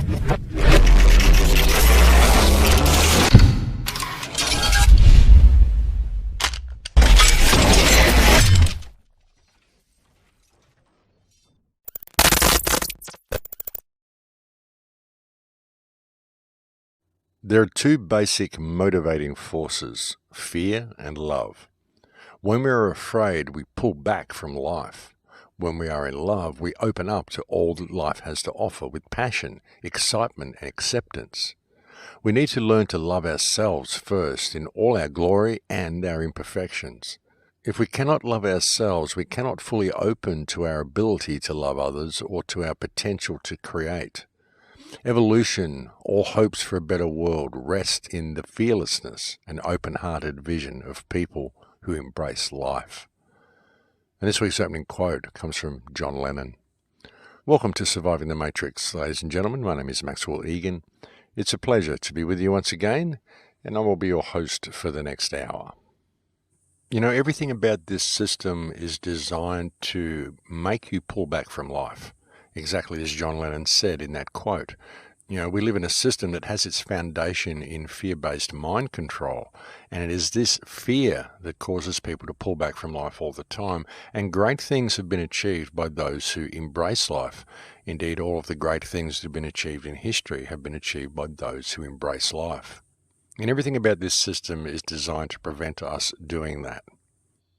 There are two basic motivating forces, fear and love. When we are afraid, we pull back from life. When we are in love, we open up to all that life has to offer with passion, excitement, and acceptance. We need to learn to love ourselves first in all our glory and our imperfections. If we cannot love ourselves, we cannot fully open to our ability to love others or to our potential to create. Evolution, all hopes for a better world rest in the fearlessness and open-hearted vision of people who embrace life. And this week's opening quote comes from John Lennon. Welcome to Surviving the Matrix, ladies and gentlemen. My name is Maxwell Egan. It's a pleasure to be with you once again, and I will be your host for the next hour. You know, everything about this system is designed to make you pull back from life. Exactly as John Lennon said in that quote. You know, we live in a system that has its foundation in fear-based mind control, and it is this fear that causes people to pull back from life all the time, and great things have been achieved by those who embrace life. Indeed, all of the great things that have been achieved in history have been achieved by those who embrace life. And everything about this system is designed to prevent us doing that.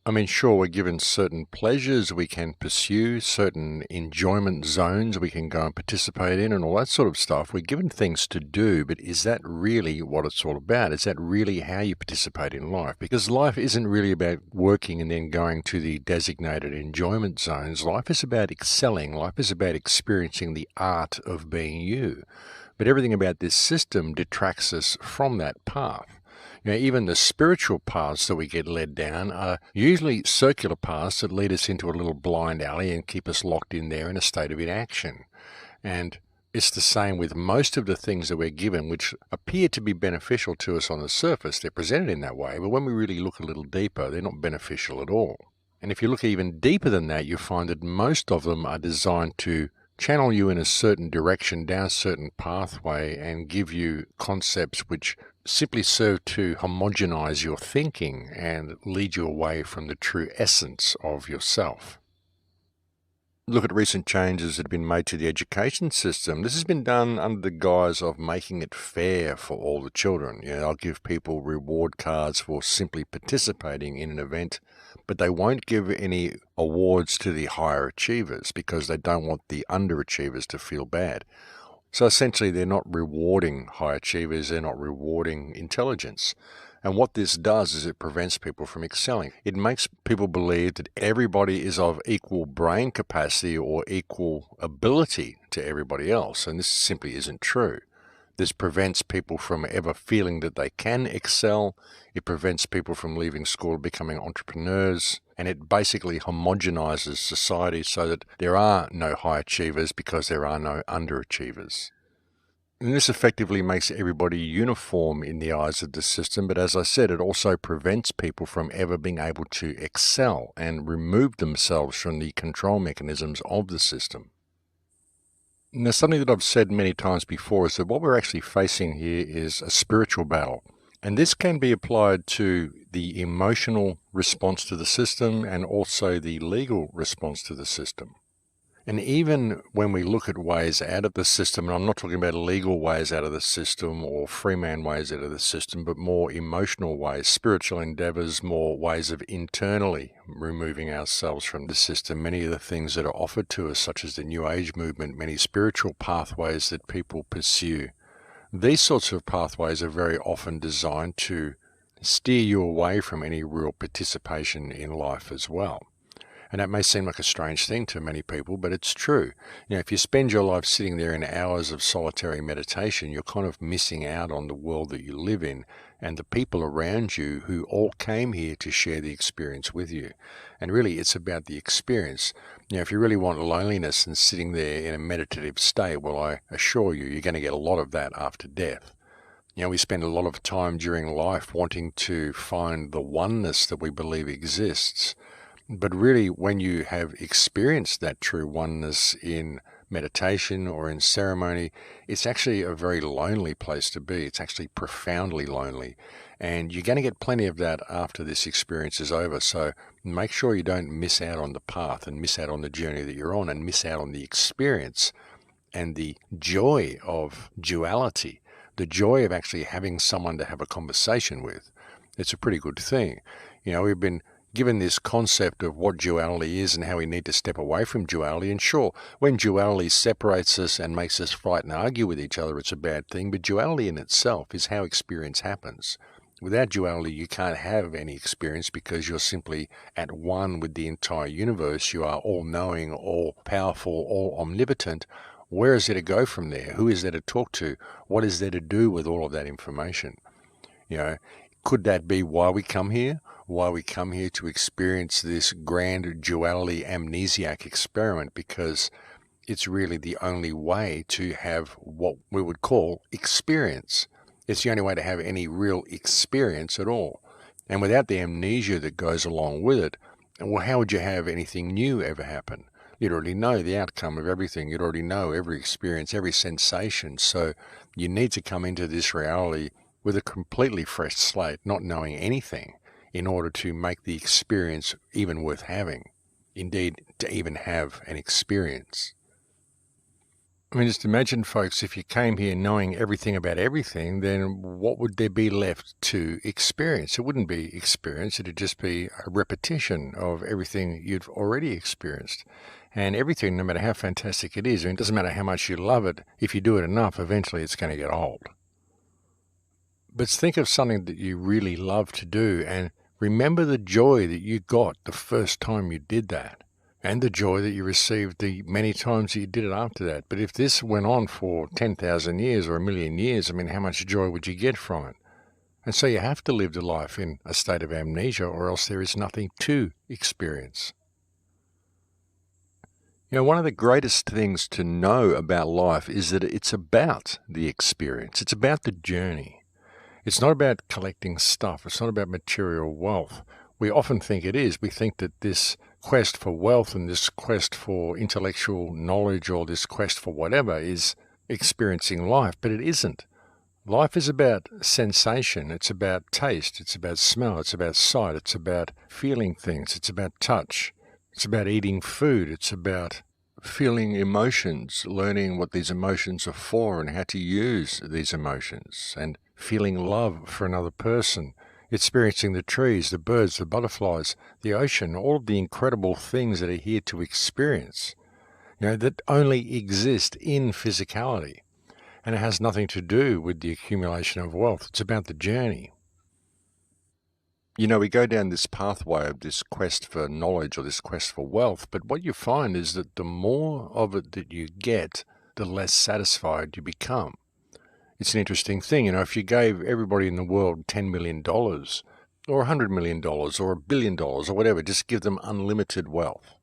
I mean, sure, we're given certain pleasures we can pursue, certain enjoyment zones we can go and participate in and all that sort of stuff. We're given things to do, but is that really what it's all about? Is that really how you participate in life? Because life isn't really about working and then going to the designated enjoyment zones. Life is about excelling. Life is about experiencing the art of being you. But everything about this system detracts us from that path. You know, even the spiritual paths that we get led down are usually circular paths that lead us into a little blind alley and keep us locked in there in a state of inaction. And it's the same with most of the things that we're given, which appear to be beneficial to us on the surface. They're presented in that way, but when we really look a little deeper, they're not beneficial at all. And if you look even deeper than that, you find that most of them are designed to channel you in a certain direction, down a certain pathway, and give you concepts which simply serve to homogenize your thinking and lead you away from the true essence of yourself. Look at recent changes that have been made to the education system. This has been done under the guise of making it fair for all the children. You know, they'll give people reward cards for simply participating in an event, but they won't give any awards to the higher achievers because they don't want the underachievers to feel bad. So essentially, they're not rewarding high achievers, they're not rewarding intelligence. And what this does is it prevents people from excelling. It makes people believe that everybody is of equal brain capacity or equal ability to everybody else, and this simply isn't true. This prevents people from ever feeling that they can excel. It prevents people from leaving school becoming entrepreneurs, and it basically homogenizes society so that there are no high achievers because there are no underachievers. And this effectively makes everybody uniform in the eyes of the system, but as I said, it also prevents people from ever being able to excel and remove themselves from the control mechanisms of the system. Now, something that I've said many times before is that what we're actually facing here is a spiritual battle. And this can be applied to the emotional response to the system and also the legal response to the system. And even when we look at ways out of the system, and I'm not talking about legal ways out of the system or freeman ways out of the system, but more emotional ways, spiritual endeavors, more ways of internally removing ourselves from the system. Many of the things that are offered to us, such as the New Age movement, many spiritual pathways that people pursue, these sorts of pathways are very often designed to steer you away from any real participation in life as well. And that may seem like a strange thing to many people, but it's true. You know, if you spend your life sitting there in hours of solitary meditation, you're kind of missing out on the world that you live in and the people around you who all came here to share the experience with you. And really, it's about the experience. You know, if you really want loneliness and sitting there in a meditative state, well, I assure you, you're going to get a lot of that after death. You know, we spend a lot of time during life wanting to find the oneness that we believe exists. But really, when you have experienced that true oneness in meditation or in ceremony, it's actually a very lonely place to be. It's actually profoundly lonely. And you're going to get plenty of that after this experience is over. So make sure you don't miss out on the path and miss out on the journey that you're on and miss out on the experience and the joy of duality, the joy of actually having someone to have a conversation with. It's a pretty good thing. We've been given this concept of what duality is and how we need to step away from duality. And sure, when duality separates us and makes us fight and argue with each other, it's a bad thing. But duality in itself is how experience happens. Without duality, you can't have any experience because you're simply at one with the entire universe. You are all-knowing, all-powerful, all-omnipotent. Where is there to go from there? Who is there to talk to? What is there to do with all of that information? Could that be why we come here? Why we come here to experience this grand duality amnesiac experiment? Because it's really the only way to have what we would call experience. It's the only way to have any real experience at all. And without the amnesia that goes along with it, well, how would you have anything new ever happen? You'd already know the outcome of everything. You'd already know every experience, every sensation. So you need to come into this reality with a completely fresh slate, not knowing anything, in order to make the experience even worth having. Indeed, to even have an experience. Just imagine, folks, if you came here knowing everything about everything, then what would there be left to experience? It wouldn't be experience. It'd just be a repetition of everything you've already experienced. And everything, no matter how fantastic it is, it doesn't matter how much you love it, if you do it enough, eventually it's going to get old. But think of something that you really love to do and remember the joy that you got the first time you did that, and the joy that you received the many times that you did it after that. But if this went on for 10,000 years or 1,000,000 years, how much joy would you get from it? And so you have to live the life in a state of amnesia, or else there is nothing to experience. One of the greatest things to know about life is that it's about the experience. It's about the journey. It's not about collecting stuff. It's not about material wealth. We often think it is. We think that this quest for wealth and this quest for intellectual knowledge or this quest for whatever is experiencing life, but it isn't. Life is about sensation. It's about taste. It's about smell. It's about sight. It's about feeling things. It's about touch. It's about eating food. It's about feeling emotions, learning what these emotions are for and how to use these emotions, and feeling love for another person, experiencing the trees, the birds, the butterflies, the ocean, all of the incredible things that are here to experience, that only exist in physicality. And it has nothing to do with the accumulation of wealth. It's about the journey. We go down this pathway of this quest for knowledge or this quest for wealth, but what you find is that the more of it that you get, the less satisfied you become. It's an interesting thing. If you gave everybody in the world $10 million or $100 million or $1 billion or whatever, just give them unlimited wealth,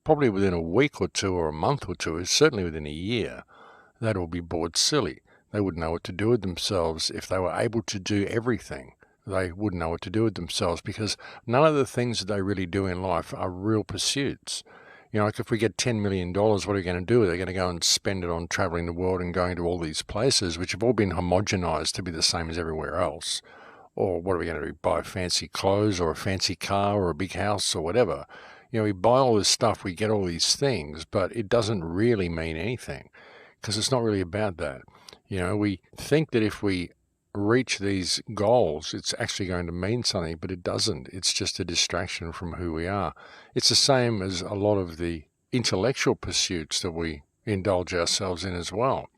probably within a week or two or a month or two, certainly within a year, they'd all be bored silly. They wouldn't know what to do with themselves. If they were able to do everything, they wouldn't know what to do with themselves, because none of the things that they really do in life are real pursuits. Like if we get $10 million, what are we going to do? They're going to go and spend it on traveling the world and going to all these places, which have all been homogenized to be the same as everywhere else. Or what are we going to do? Buy fancy clothes or a fancy car or a big house or whatever. We buy all this stuff, we get all these things, but it doesn't really mean anything, because it's not really about that. We think that if we reach these goals, it's actually going to mean something, but it doesn't. It's just a distraction from who we are. It's the same as a lot of the intellectual pursuits that we indulge ourselves in as well.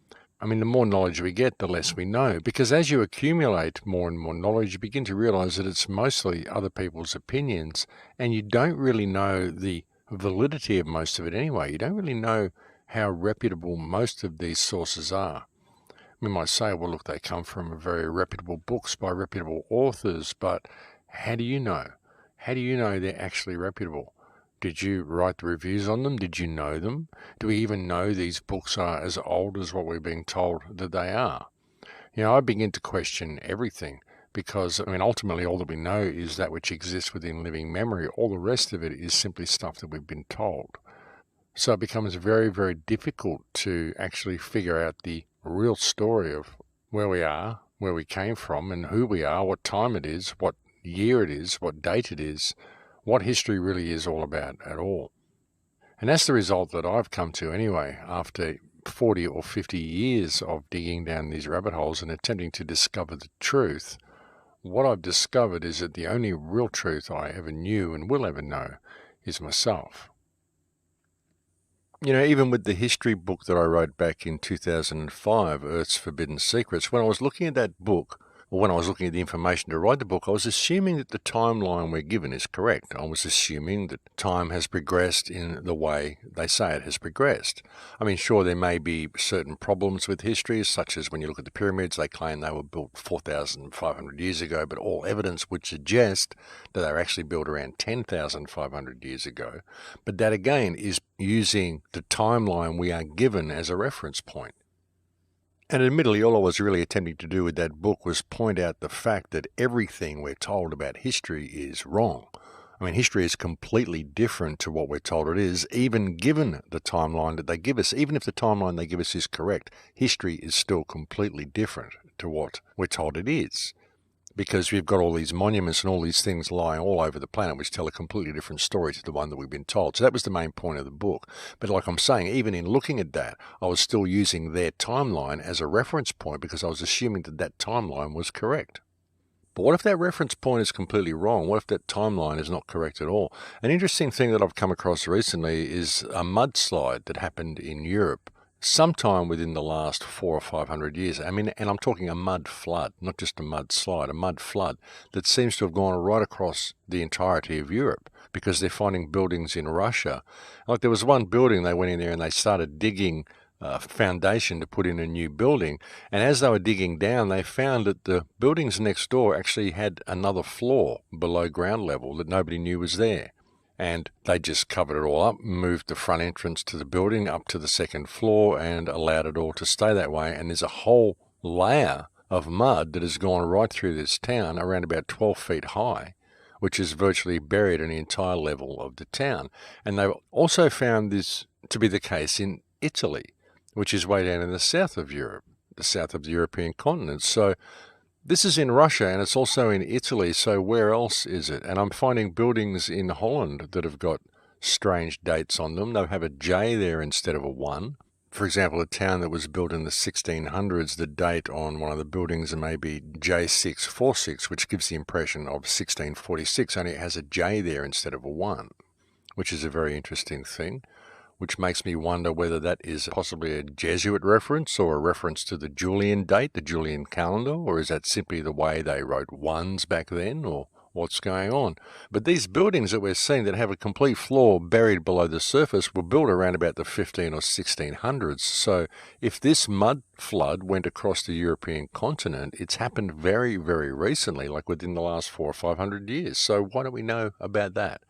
The more knowledge we get, the less we know, because as you accumulate more and more knowledge, you begin to realize that it's mostly other people's opinions, and you don't really know the validity of most of it anyway. You don't really know how reputable most of these sources are. We might say, well, look, they come from very reputable books by reputable authors, but how do you know? How do you know they're actually reputable? Did you write the reviews on them? Did you know them? Do we even know these books are as old as what we're being told that they are? I begin to question everything, because, ultimately all that we know is that which exists within living memory. All the rest of it is simply stuff that we've been told. So it becomes very, very difficult to actually figure out the real story of where we are, where we came from, and who we are, what time it is, what year it is, what date it is, what history really is all about at all. And that's the result that I've come to anyway, after 40 or 50 years of digging down these rabbit holes and attempting to discover the truth. What I've discovered is that the only real truth I ever knew and will ever know is myself. You know, even with the history book that I wrote back in 2005, Earth's Forbidden Secrets, when I was looking at that book, or when I was looking at the information to write the book, I was assuming that the timeline we're given is correct. I was assuming that time has progressed in the way they say it has progressed. I mean, sure, there may be certain problems with history, such as when you look at the pyramids, they claim they were built 4,500 years ago, but all evidence would suggest that they were actually built around 10,500 years ago. But that, again, is using the timeline we are given as a reference point. And admittedly, all I was really attempting to do with that book was point out the fact that everything we're told about history is wrong. I mean, history is completely different to what we're told it is, even given the timeline that they give us. Even if the timeline they give us is correct, history is still completely different to what we're told it is. Because we've got all these monuments and all these things lying all over the planet which tell a completely different story to the one that we've been told. So that was the main point of the book. But like I'm saying, even in looking at that, I was still using their timeline as a reference point because I was assuming that that timeline was correct. But what if that reference point is completely wrong? What if that timeline is not correct at all? An interesting thing that I've come across recently is a mudslide that happened in Europe sometime within the last 400 or 500 years. I mean, and I'm talking a mud flood, not just a mudslide, a mud flood that seems to have gone right across the entirety of Europe because they're finding buildings in Russia. Like there was one building, they went in there and they started digging a foundation to put in a new building. And as they were digging down, they found that the buildings next door actually had another floor below ground level that nobody knew was there. And they just covered it all up, moved the front entrance to the building up to the second floor and allowed it all to stay that way. And there's a whole layer of mud that has gone right through this town around about 12 feet high, which is virtually buried an entire level of the town. And they've also found this to be the case in Italy, which is way down in the south of Europe, the south of the European continent. So this is in Russia and it's also in Italy, so where else is it? And I'm finding buildings in Holland that have got strange dates on them. They have a J there instead of a 1. For example, a town that was built in the 1600s, the date on one of the buildings may be J646, which gives the impression of 1646, only it has a J there instead of a 1, which is a very interesting thing, which makes me wonder whether that is possibly a Jesuit reference or a reference to the Julian date, the Julian calendar, or is that simply the way they wrote ones back then, or what's going on? But these buildings that we're seeing that have a complete floor buried below the surface were built around about the 15 or 1600s. So if this mud flood went across the European continent, it's happened very, very recently, like within the last 400 or 500 years. So why don't we know about that?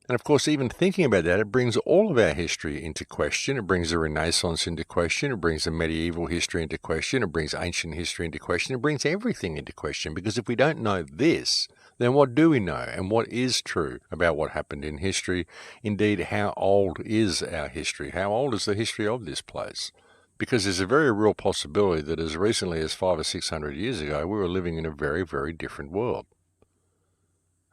And of course, even thinking about that, it brings all of our history into question. It brings the Renaissance into question. It brings the medieval history into question. It brings ancient history into question. It brings everything into question, because if we don't know this, then what do we know? And what is true about what happened in history? Indeed, how old is our history? How old is the history of this place? Because there's a very real possibility that as recently as 500 or 600 years ago, we were living in a very, very different world.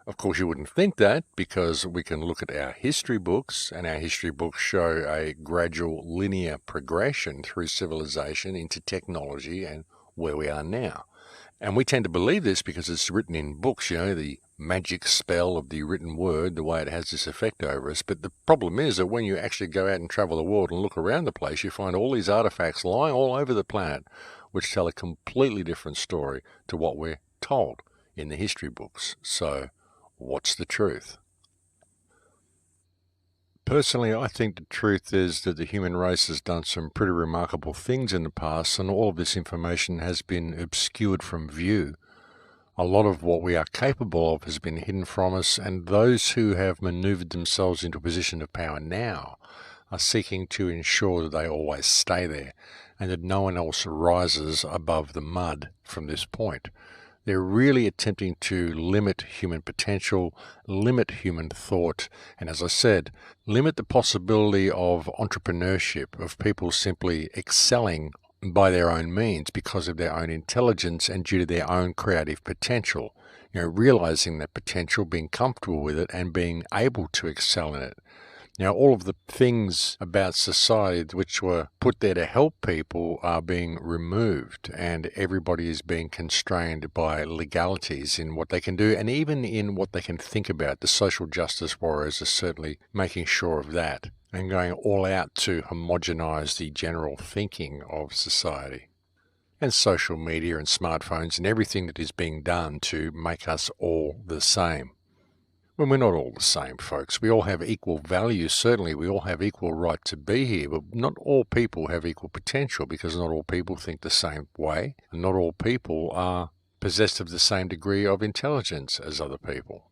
Of course, you wouldn't think that, because we can look at our history books, and our history books show a gradual linear progression through civilization into technology and where we are now. And we tend to believe this because it's written in books, you know, the magic spell of the written word, the way it has this effect over us. But the problem is that when you actually go out and travel the world and look around the place, you find all these artifacts lying all over the planet, which tell a completely different story to what we're told in the history books. So what's the truth? Personally, I think the truth is that the human race has done some pretty remarkable things in the past, and all of this information has been obscured from view. A lot of what we are capable of has been hidden from us, and those who have maneuvered themselves into a position of power now are seeking to ensure that they always stay there, and that no one else rises above the mud from this point. They're really attempting to limit human potential, limit human thought, and as I said, limit the possibility of entrepreneurship, of people simply excelling by their own means because of their own intelligence and due to their own creative potential. Realizing that potential, being comfortable with it, and being able to excel in it. Now, all of the things about society which were put there to help people are being removed, and everybody is being constrained by legalities in what they can do and even in what they can think about. The social justice warriors are certainly making sure of that and going all out to homogenize the general thinking of society. And social media and smartphones and everything that is being done to make us all the same. When we're not all the same, folks. We all have equal value, certainly. We all have equal right to be here, but not all people have equal potential because not all people think the same way, and not all people are possessed of the same degree of intelligence as other people.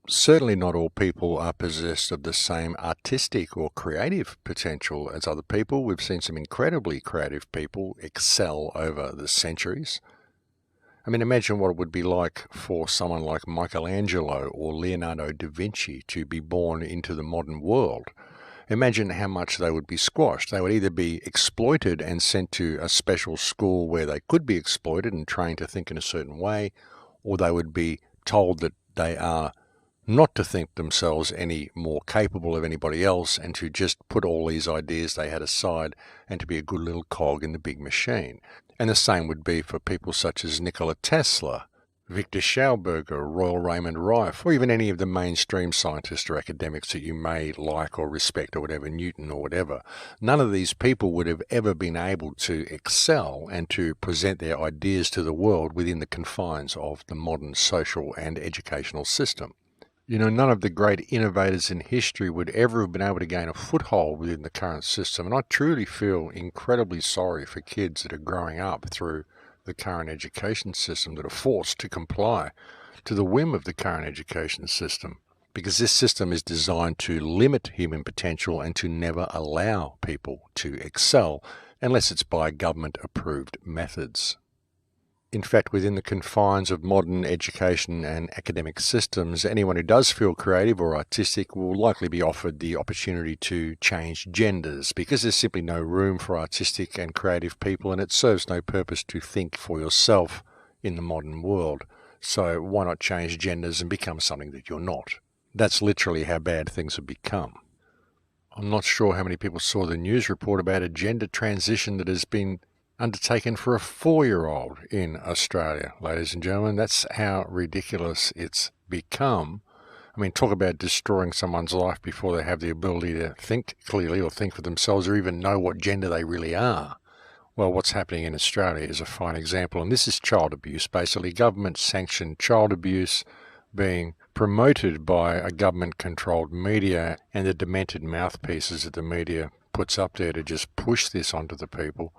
Certainly not all people are possessed of the same artistic or creative potential as other people. We've seen some incredibly creative people excel over the centuries. I mean, imagine what it would be like for someone like Michelangelo or Leonardo da Vinci to be born into the modern world. Imagine how much they would be squashed. They would either be exploited and sent to a special school where they could be exploited and trained to think in a certain way, or they would be told that they are not to think themselves any more capable of anybody else and to just put all these ideas they had aside and to be a good little cog in the big machine. And the same would be for people such as Nikola Tesla, Victor Schauberger, Royal Raymond Rife, or even any of the mainstream scientists or academics that you may like or respect or whatever, Newton or whatever. None of these people would have ever been able to excel and to present their ideas to the world within the confines of the modern social and educational system. None of the great innovators in history would ever have been able to gain a foothold within the current system. And I truly feel incredibly sorry for kids that are growing up through the current education system that are forced to comply to the whim of the current education system. Because this system is designed to limit human potential and to never allow people to excel unless it's by government-approved methods. In fact, within the confines of modern education and academic systems, anyone who does feel creative or artistic will likely be offered the opportunity to change genders because there's simply no room for artistic and creative people and it serves no purpose to think for yourself in the modern world. So why not change genders and become something that you're not? That's literally how bad things have become. I'm not sure how many people saw the news report about a gender transition that has been undertaken for a 4-year-old in Australia, ladies and gentlemen. That's how ridiculous it's become. I mean, talk about destroying someone's life before they have the ability to think clearly or think for themselves or even know what gender they really are. Well, what's happening in Australia is a fine example, and this is child abuse, basically government-sanctioned child abuse being promoted by a government-controlled media and the demented mouthpieces that the media puts up there to just push this onto the people.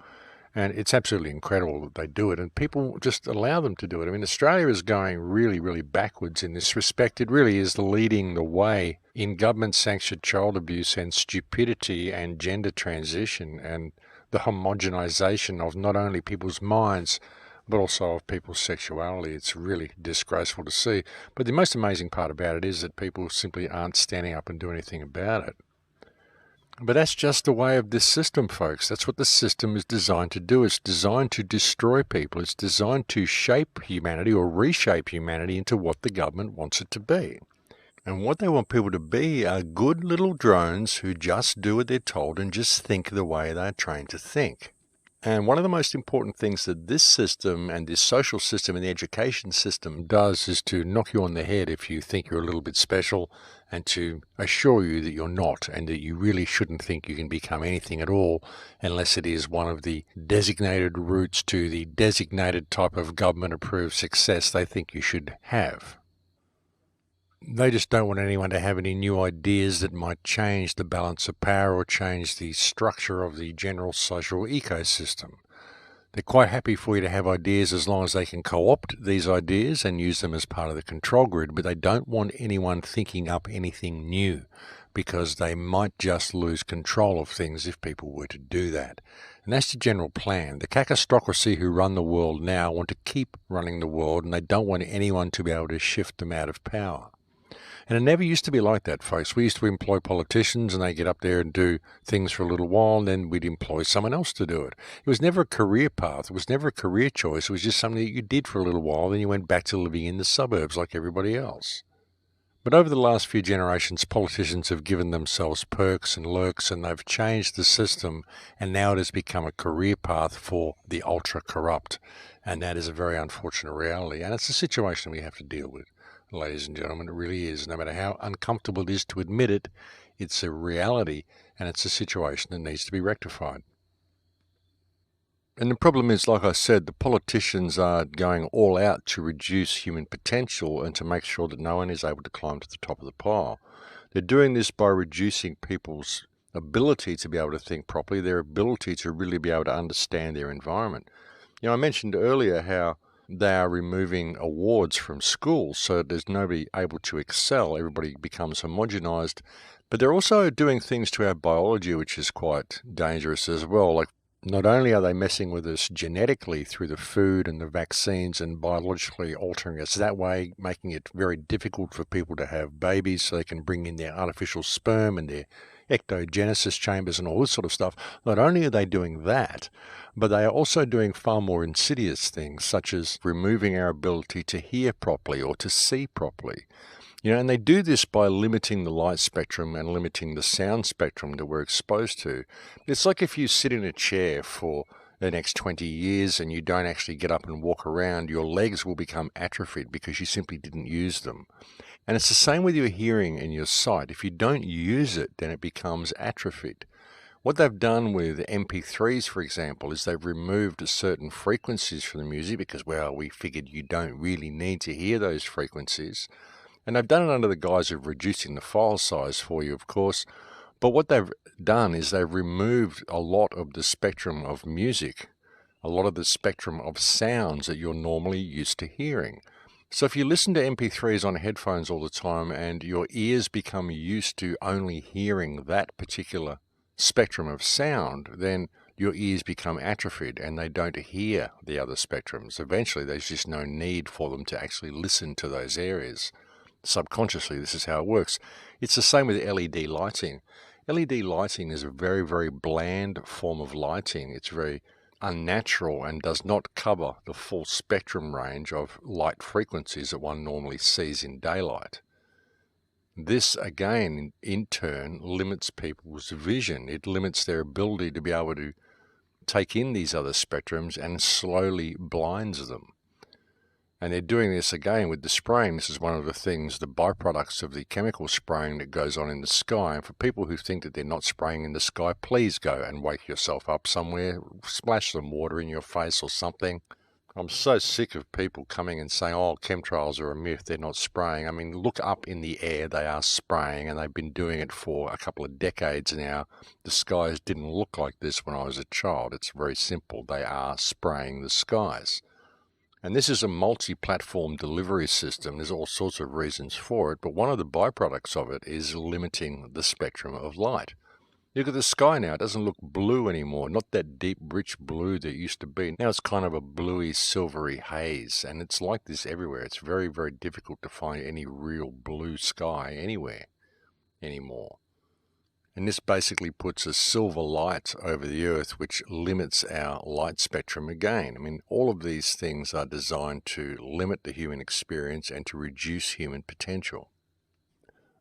And it's absolutely incredible that they do it, and people just allow them to do it. I mean, Australia is going really, really backwards in this respect. It really is leading the way in government-sanctioned child abuse and stupidity and gender transition and the homogenization of not only people's minds, but also of people's sexuality. It's really disgraceful to see. But the most amazing part about it is that people simply aren't standing up and doing anything about it. But that's just the way of this system, folks. That's what the system is designed to do. It's designed to destroy people. It's designed to shape humanity or reshape humanity into what the government wants it to be. And what they want people to be are good little drones who just do what they're told and just think the way they're trained to think. And one of the most important things that this system and this social system and the education system does is to knock you on the head if you think you're a little bit special and to assure you that you're not and that you really shouldn't think you can become anything at all unless it is one of the designated routes to the designated type of government-approved success they think you should have. They just don't want anyone to have any new ideas that might change the balance of power or change the structure of the general social ecosystem. They're quite happy for you to have ideas as long as they can co-opt these ideas and use them as part of the control grid, but they don't want anyone thinking up anything new because they might just lose control of things if people were to do that. And that's the general plan. The kakistocracy who run the world now want to keep running the world, and they don't want anyone to be able to shift them out of power. And it never used to be like that, folks. We used to employ politicians and they get up there and do things for a little while, and then we'd employ someone else to do it. It was never a career path. It was never a career choice. It was just something that you did for a little while, then you went back to living in the suburbs like everybody else. But over the last few generations, politicians have given themselves perks and lurks, and they've changed the system, and now it has become a career path for the ultra-corrupt. And that is a very unfortunate reality, and it's a situation we have to deal with. Ladies and gentlemen, it really is. No matter how uncomfortable it is to admit it, it's a reality and it's a situation that needs to be rectified. And the problem is, like I said, the politicians are going all out to reduce human potential and to make sure that no one is able to climb to the top of the pile. They're doing this by reducing people's ability to be able to think properly, their ability to really be able to understand their environment. You know, I mentioned earlier how they are removing awards from schools so that there's nobody able to excel. Everybody becomes homogenized. But they're also doing things to our biology which is quite dangerous as well. Like, not only are they messing with us genetically through the food and the vaccines and biologically altering us that way, making it very difficult for people to have babies so they can bring in their artificial sperm and their ectogenesis chambers and all this sort of stuff. Not only are they doing that, but they are also doing far more insidious things, such as removing our ability to hear properly or to see properly. You know, and they do this by limiting the light spectrum and limiting the sound spectrum that we're exposed to. It's like if you sit in a chair for the next 20 years and you don't actually get up and walk around, your legs will become atrophied because you simply didn't use them. And it's the same with your hearing and your sight. If you don't use it, then it becomes atrophied. What they've done with MP3s, for example, is they've removed certain frequencies from the music because, well, we figured you don't really need to hear those frequencies. And they've done it under the guise of reducing the file size for you, of course. But what they've done is they've removed a lot of the spectrum of music, a lot of the spectrum of sounds that you're normally used to hearing. So if you listen to MP3s on headphones all the time and your ears become used to only hearing that particular spectrum of sound, then your ears become atrophied and they don't hear the other spectrums. Eventually, there's just no need for them to actually listen to those areas. Subconsciously, this is how it works. It's the same with LED lighting. LED lighting is a very, very bland form of lighting. It's very unnatural and does not cover the full spectrum range of light frequencies that one normally sees in daylight. This, again, in turn, limits people's vision. It limits their ability to be able to take in these other spectrums and slowly blinds them. And they're doing this again with the spraying. This is one of the things, the byproducts of the chemical spraying that goes on in the sky. And for people who think that they're not spraying in the sky, please go and wake yourself up somewhere, splash some water in your face or something. I'm so sick of people coming and saying, oh, chemtrails are a myth, they're not spraying. I mean, look up in the air, they are spraying, and they've been doing it for a couple of decades now. The skies didn't look like this when I was a child. It's very simple. They are spraying the skies. And this is a multi-platform delivery system. There's all sorts of reasons for it, but one of the byproducts of it is limiting the spectrum of light. Look at the sky now. It doesn't look blue anymore. Not that deep, rich blue that it used to be. Now it's kind of a bluey, silvery haze. And it's like this everywhere. It's very, very difficult to find any real blue sky anywhere anymore. And this basically puts a silver light over the Earth, which limits our light spectrum again. I mean, all of these things are designed to limit the human experience and to reduce human potential.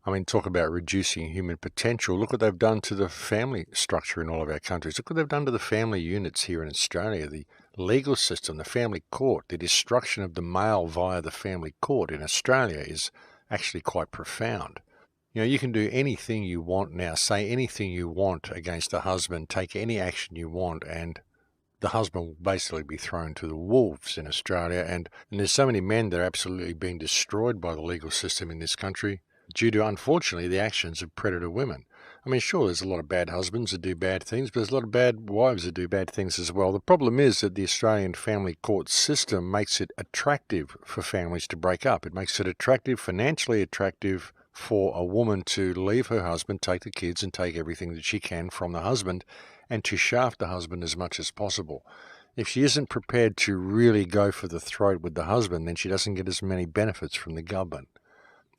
I mean, talk about reducing human potential. Look what they've done to the family structure in all of our countries. Look what they've done to the family units here in Australia, the legal system, the family court. The destruction of the male via the family court in Australia is actually quite profound. You know, you can do anything you want now, say anything you want against a husband, take any action you want, and the husband will basically be thrown to the wolves in Australia. And there's so many men that are absolutely being destroyed by the legal system in this country due to, unfortunately, the actions of predator women. I mean, sure, there's a lot of bad husbands that do bad things, but there's a lot of bad wives that do bad things as well. The problem is that the Australian family court system makes it attractive for families to break up. It makes it attractive, financially attractive for a woman to leave her husband, take the kids, and take everything that she can from the husband, and to shaft the husband as much as possible. If she isn't prepared to really go for the throat with the husband, then she doesn't get as many benefits from the government.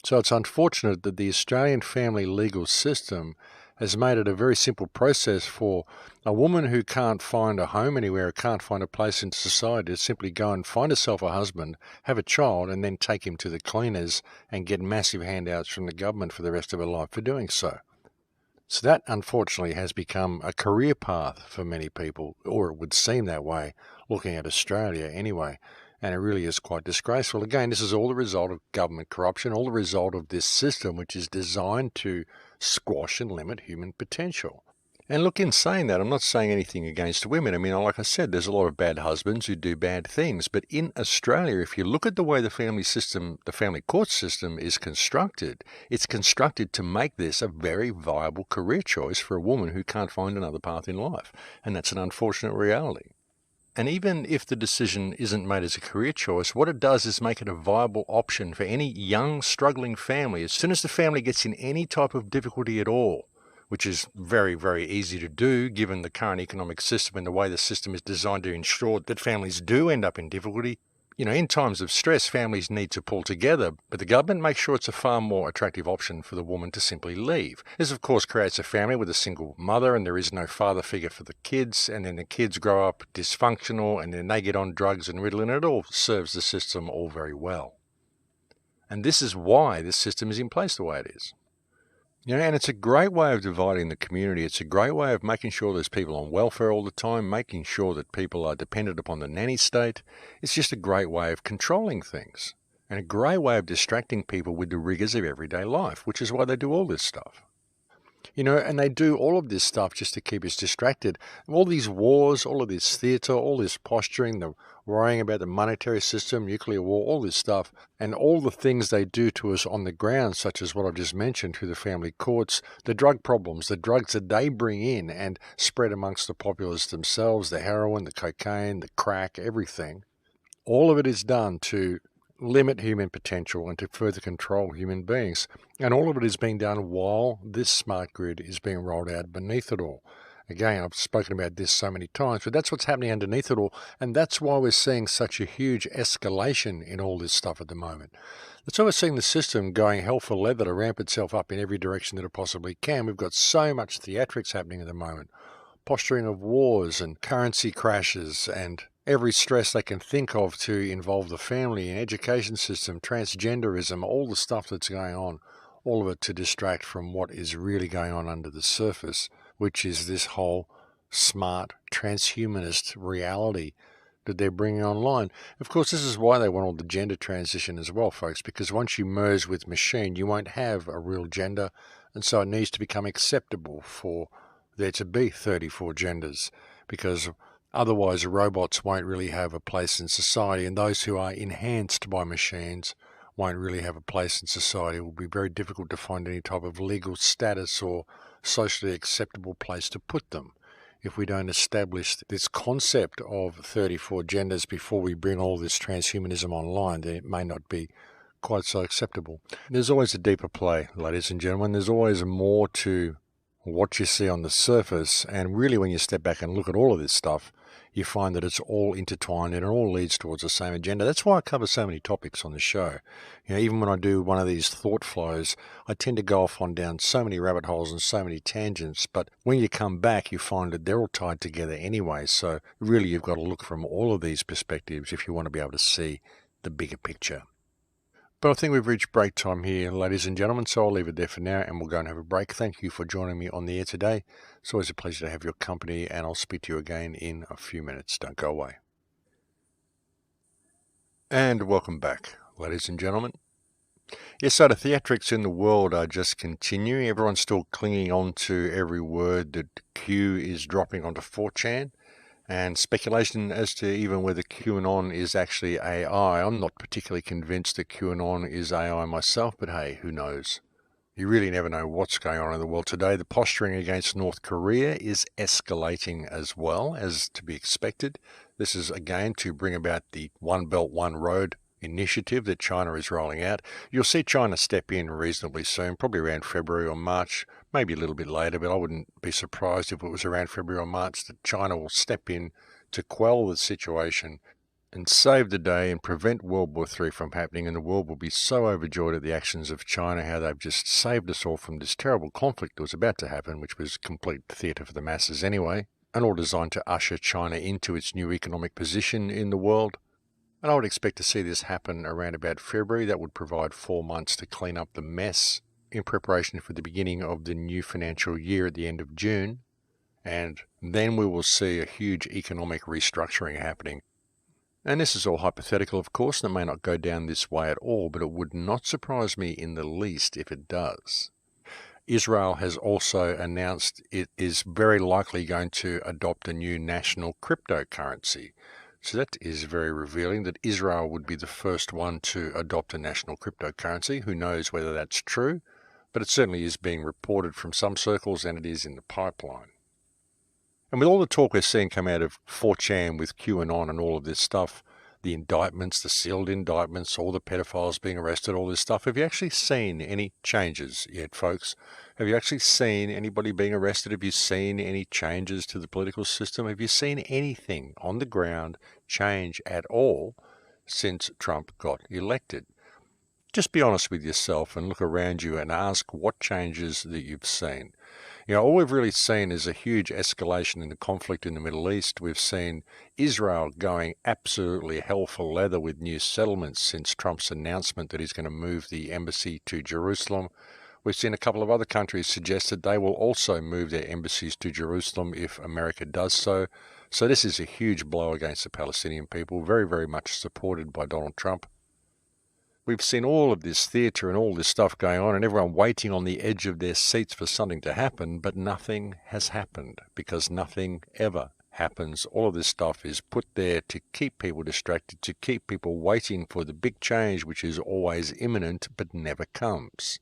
So it's unfortunate that the Australian family legal system has made it a very simple process for a woman who can't find a home anywhere, can't find a place in society, to simply go and find herself a husband, have a child, and then take him to the cleaners and get massive handouts from the government for the rest of her life for doing so. So that, unfortunately, has become a career path for many people, or it would seem that way, looking at Australia anyway. And it really is quite disgraceful. Again, this is all the result of government corruption, all the result of this system which is designed to squash and limit human potential. And look, in saying that, I'm not saying anything against women. I mean, like I said, there's a lot of bad husbands who do bad things. But in Australia, if you look at the way the family system, the family court system is constructed, it's constructed to make this a very viable career choice for a woman who can't find another path in life. And that's an unfortunate reality. And even if the decision isn't made as a career choice, what it does is make it a viable option for any young, struggling family. As soon as the family gets in any type of difficulty at all, which is very, very easy to do given the current economic system and the way the system is designed to ensure that families do end up in difficulty. In times of stress, families need to pull together, but the government makes sure it's a far more attractive option for the woman to simply leave. This, of course, creates a family with a single mother, and there is no father figure for the kids, and then the kids grow up dysfunctional, and then they get on drugs and Ritalin, and it all serves the system all very well. And this is why this system is in place the way it is. And it's a great way of dividing the community. It's a great way of making sure there's people on welfare all the time, making sure that people are dependent upon the nanny state. It's just a great way of controlling things and a great way of distracting people with the rigors of everyday life, which is why they do all this stuff. And they do all of this stuff just to keep us distracted. All these wars, all of this theatre, all this posturing, the worrying about the monetary system, nuclear war, all this stuff, and all the things they do to us on the ground, such as what I've just mentioned through the family courts, the drug problems, the drugs that they bring in and spread amongst the populace themselves, the heroin, the cocaine, the crack, everything. All of it is done to limit human potential and to further control human beings. And all of it is being done while this smart grid is being rolled out beneath it all. Again, I've spoken about this so many times, but that's what's happening underneath it all. And that's why we're seeing such a huge escalation in all this stuff at the moment. That's why we're seeing the system going hell for leather to ramp itself up in every direction that it possibly can. We've got so much theatrics happening at the moment. Posturing of wars and currency crashes and every stress they can think of to involve the family and education system, transgenderism, all the stuff that's going on, all of it to distract from what is really going on under the surface, which is this whole smart transhumanist reality that they're bringing online. Of course, this is why they want all the gender transition as well, folks, because once you merge with machine, you won't have a real gender, and so it needs to become acceptable for there to be 34 genders, because otherwise robots won't really have a place in society, and those who are enhanced by machines won't really have a place in society. It will be very difficult to find any type of legal status or socially acceptable place to put them if we don't establish this concept of 34 genders before we bring all this transhumanism online. Then it may not be quite so acceptable. There's always a deeper play, ladies and gentlemen. There's always more to what you see on the surface, and really when you step back and look at all of this stuff, you find that it's all intertwined and it all leads towards the same agenda. That's why I cover so many topics on the show. Even when I do one of these thought flows, I tend to go off on down so many rabbit holes and so many tangents, but when you come back, you find that they're all tied together anyway. So really, you've got to look from all of these perspectives if you want to be able to see the bigger picture. But I think we've reached break time here, ladies and gentlemen, so I'll leave it there for now and we'll go and have a break. Thank you for joining me on the air today. It's always a pleasure to have your company, and I'll speak to you again in a few minutes. Don't go away. And welcome back, ladies and gentlemen. Yes, so the theatrics in the world are just continuing. Everyone's still clinging on to every word that Q is dropping onto 4chan. And speculation as to even whether QAnon is actually AI. I'm not particularly convinced that QAnon is AI myself, but hey, who knows? You really never know what's going on in the world today. The posturing against North Korea is escalating as well, as to be expected. This is, again, to bring about the One Belt, One Road initiative that China is rolling out. You'll see China step in reasonably soon, probably around February or March, maybe a little bit later, but I wouldn't be surprised if it was around February or March that China will step in to quell the situation and save the day and prevent World War III from happening, and the world will be so overjoyed at the actions of China, how they've just saved us all from this terrible conflict that was about to happen, which was complete theatre for the masses anyway, and all designed to usher China into its new economic position in the world. And I would expect to see this happen around about February. That would provide 4 months to clean up the mess in preparation for the beginning of the new financial year at the end of June. And then we will see a huge economic restructuring happening. And this is all hypothetical, of course, and it may not go down this way at all, but it would not surprise me in the least if it does. Israel has also announced it is very likely going to adopt a new national cryptocurrency. So that is very revealing that Israel would be the first one to adopt a national cryptocurrency. Who knows whether that's true, but it certainly is being reported from some circles and it is in the pipeline. And with all the talk we're seeing come out of 4chan with QAnon and all of this stuff, the indictments, the sealed indictments, all the pedophiles being arrested, all this stuff, have you actually seen any changes yet, folks? Have you actually seen anybody being arrested? Have you seen any changes to the political system? Have you seen anything on the ground change at all since Trump got elected? Just be honest with yourself and look around you and ask what changes that you've seen. All we've really seen is a huge escalation in the conflict in the Middle East. We've seen Israel going absolutely hell for leather with new settlements since Trump's announcement that he's going to move the embassy to Jerusalem. We've seen a couple of other countries suggest that they will also move their embassies to Jerusalem if America does so. So this is a huge blow against the Palestinian people, very, very much supported by Donald Trump. We've seen all of this theatre and all this stuff going on and everyone waiting on the edge of their seats for something to happen, but nothing has happened because nothing ever happens. All of this stuff is put there to keep people distracted, to keep people waiting for the big change, which is always imminent but never comes.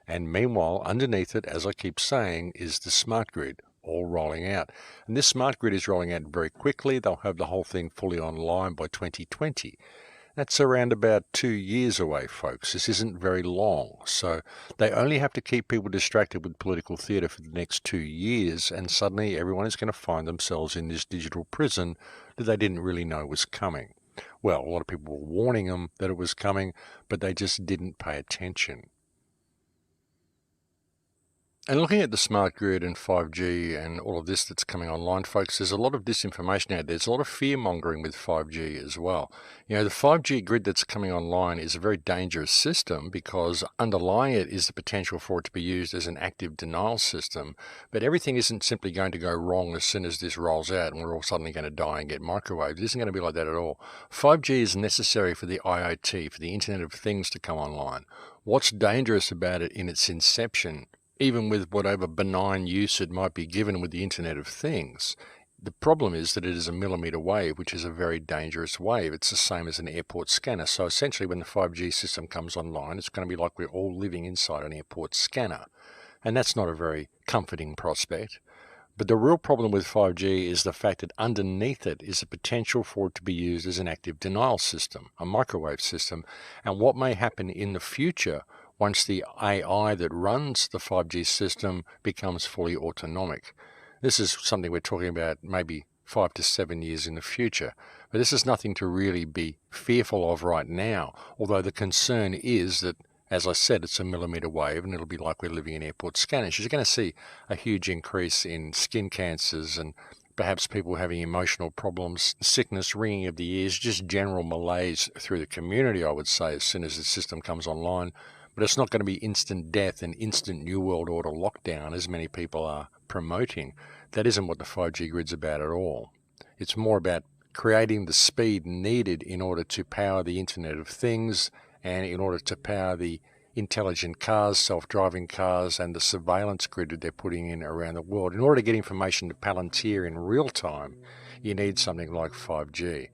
And meanwhile, underneath it, as I keep saying, is the smart grid all rolling out. And this smart grid is rolling out very quickly. They'll have the whole thing fully online by 2020. That's around about 2 years away, folks. This isn't very long. So they only have to keep people distracted with political theatre for the next 2 years, and suddenly everyone is going to find themselves in this digital prison that they didn't really know was coming. Well, a lot of people were warning them that it was coming, but they just didn't pay attention. And looking at the smart grid and 5G and all of this that's coming online, folks, there's a lot of disinformation out there. There's a lot of fear-mongering with 5G as well. The 5G grid that's coming online is a very dangerous system because underlying it is the potential for it to be used as an active denial system. But everything isn't simply going to go wrong as soon as this rolls out and we're all suddenly going to die and get microwaved. It isn't going to be like that at all. 5G is necessary for the IoT, for the Internet of Things to come online. What's dangerous about it in its inception, even with whatever benign use it might be given with the Internet of Things, the problem is that it is a millimetre wave, which is a very dangerous wave. It's the same as an airport scanner. So essentially when the 5G system comes online, it's going to be like we're all living inside an airport scanner. And that's not a very comforting prospect. But the real problem with 5G is the fact that underneath it is the potential for it to be used as an active denial system, a microwave system. And what may happen in the future once the AI that runs the 5G system becomes fully autonomic. This is something we're talking about maybe 5 to 7 years in the future. But this is nothing to really be fearful of right now, although the concern is that, as I said, it's a millimetre wave and it'll be like we're living in airport scanners. You're going to see a huge increase in skin cancers and perhaps people having emotional problems, sickness, ringing of the ears, just general malaise through the community, I would say, as soon as the system comes online. But it's not going to be instant death and instant New World Order lockdown as many people are promoting. That isn't what the 5G grid's about at all. It's more about creating the speed needed in order to power the Internet of Things and in order to power the intelligent cars, self-driving cars, and the surveillance grid that they're putting in around the world. In order to get information to Palantir in real time, you need something like 5G.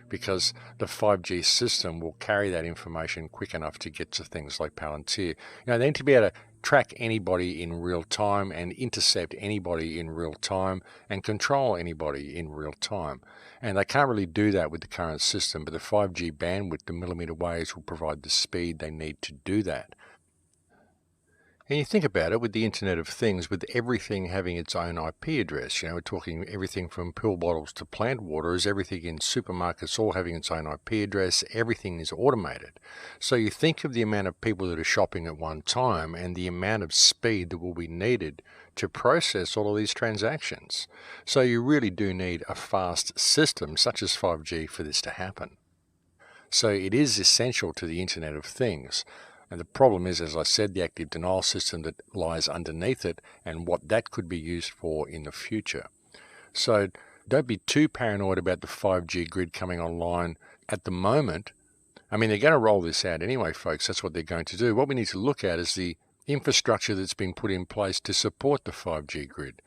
Because the 5G system will carry that information quick enough to get to things like Palantir. They need to be able to track anybody in real time and intercept anybody in real time and control anybody in real time. And they can't really do that with the current system, but the 5G bandwidth, the millimeter waves, will provide the speed they need to do that. And you think about it, with the Internet of Things, with everything having its own IP address, we're talking everything from pill bottles to plant waters, everything in supermarkets all having its own IP address, everything is automated. So you think of the amount of people that are shopping at one time and the amount of speed that will be needed to process all of these transactions. So you really do need a fast system such as 5G for this to happen. So it is essential to the Internet of Things. And the problem is, as I said, the active denial system that lies underneath it and what that could be used for in the future. So don't be too paranoid about the 5G grid coming online at the moment. I mean, they're going to roll this out anyway, folks. That's what they're going to do. What we need to look at is the infrastructure that's been put in place to support the 5G grid.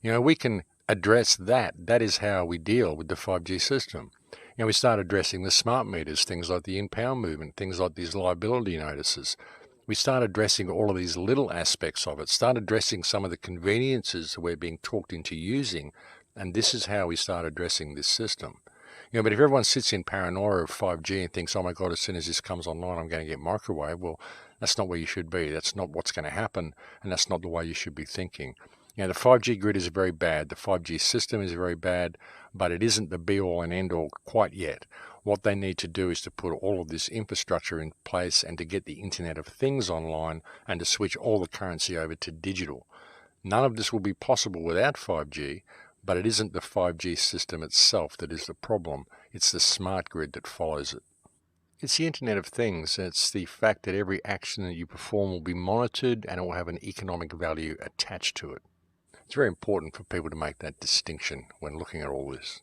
We can address that. That is how we deal with the 5G system. We start addressing the smart meters, things like the in-power movement, things like these liability notices. We start addressing all of these little aspects of it, start addressing some of the conveniences that we're being talked into using, and this is how we start addressing this system. But if everyone sits in paranoia of 5G and thinks, oh my God, as soon as this comes online, I'm going to get microwave, well, that's not where you should be. That's not what's going to happen, and that's not the way you should be thinking. The 5G grid is very bad. The 5G system is very bad, but it isn't the be-all and end-all quite yet. What they need to do is to put all of this infrastructure in place and to get the Internet of Things online and to switch all the currency over to digital. None of this will be possible without 5G, but it isn't the 5G system itself that is the problem. It's the smart grid that follows it. It's the Internet of Things. It's the fact that every action that you perform will be monitored and it will have an economic value attached to it. It's very important for people to make that distinction when looking at all this.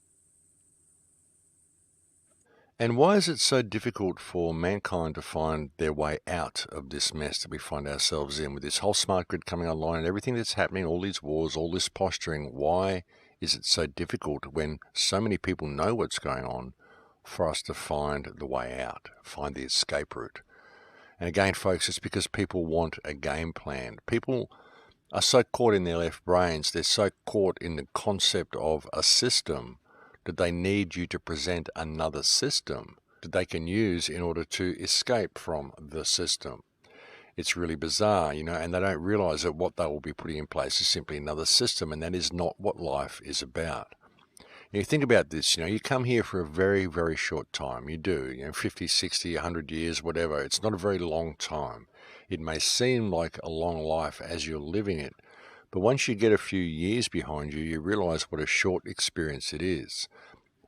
And why is it so difficult for mankind to find their way out of this mess that we find ourselves in with this whole smart grid coming online and everything that's happening, all these wars, all this posturing? Why is it so difficult when so many people know what's going on for us to find the way out, find the escape route? And again, folks, it's because people want a game plan. People are so caught in their left brains, they're so caught in the concept of a system that they need you to present another system that they can use in order to escape from the system. It's really bizarre, and they don't realize that what they will be putting in place is simply another system, and that is not what life is about. You think about this, you come here for a very, very short time. You do, 50, 60, 100 years, whatever. It's not a very long time. It may seem like a long life as you're living it, but once you get a few years behind you, you realize what a short experience it is.